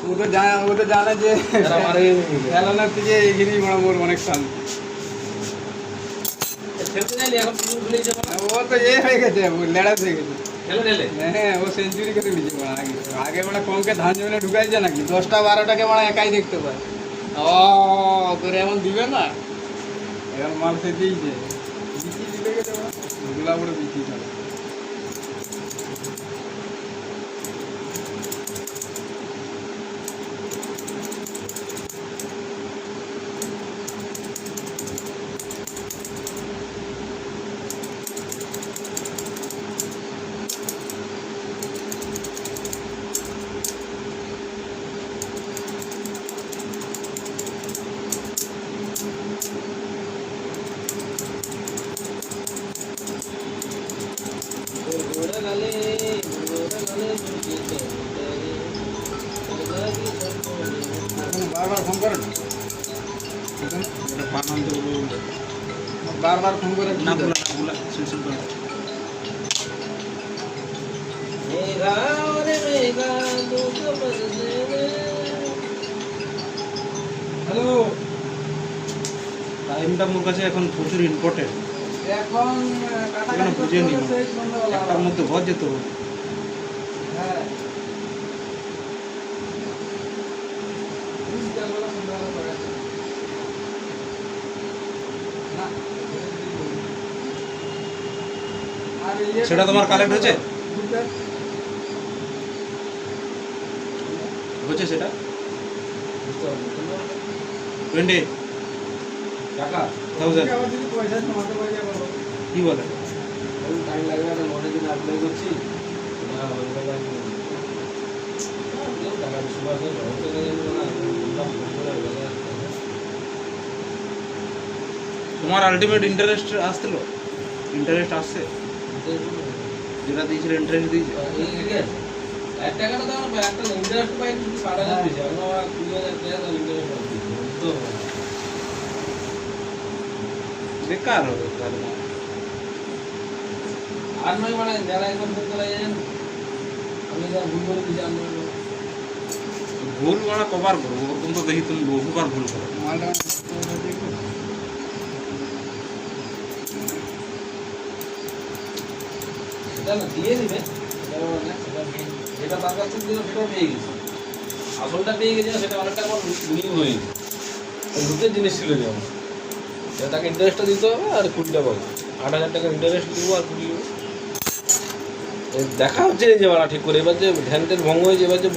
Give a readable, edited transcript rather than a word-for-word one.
ও তো জানে যে খেলানোর থেকে এইখানেই মোর অনেক শান্তি। ও তো হয়ে গেছে, লেড়াস হয়ে গেছে। হ্যাঁ, ও সেঞ্চুরি করে দিয়েছে আগে। আগে মানে কমকে ধান জমিনে ঢুকাইছে নাকি 10টা 12টাকে মানে একাই দেখতে পায়। ও করে এমন দিবে না, এবার মাল সে দিয়েছে বিচি দিলে গেছে ওগুলা বড় বিচি থাকে। বারবার ফোন করেন, বারবার ফোন করে না বলা শুনশুন করে। হ্যালো, টাইমটা মোর কাছে এখন প্রচুর ইম্পর্টেন্ট। এখন এখন বুঝে নিব, একটার মধ্যে ঘর যেতে হবে। হ্যাঁ, সেটা তোমার কালেক্ট হয়েছে হচ্ছে সেটা 20,000 কি বলে? তোমার আলটিমেট ইন্টারেস্ট আসছিল? ইন্টারেস্ট আসছে যেটা দিয়েছিল, ইন্টারেস্ট দিয়েছে? বেকার হবে তাহলে। আর নয় মানে যারা এখন চলে যান, আমি যা ভুল করে দিই জানো, ভুল মানে কবার করবো? ওরকম তো দেখি তুমি বহুবার ভুল করো। সেটা না দিয়ে দিবে, যেটা তার কাছ থেকে সেটা পেয়ে গেছে, আসলটা পেয়ে গেছে, সেটা অনেকটা আমার নিউ হয়ে গেছে। দুটো জিনিস ছিল যেমন তাকে ইন্টারেস্টটা দিতে হবে আর 20টা পাবো। 8,000 টাকা ইন্টারেস্ট দেবো আর 20 দেবো। দেখা হচ্ছে যে ঠিক করে এবার যে ধ্যান ভঙ্গ হয়েছে, এবার যে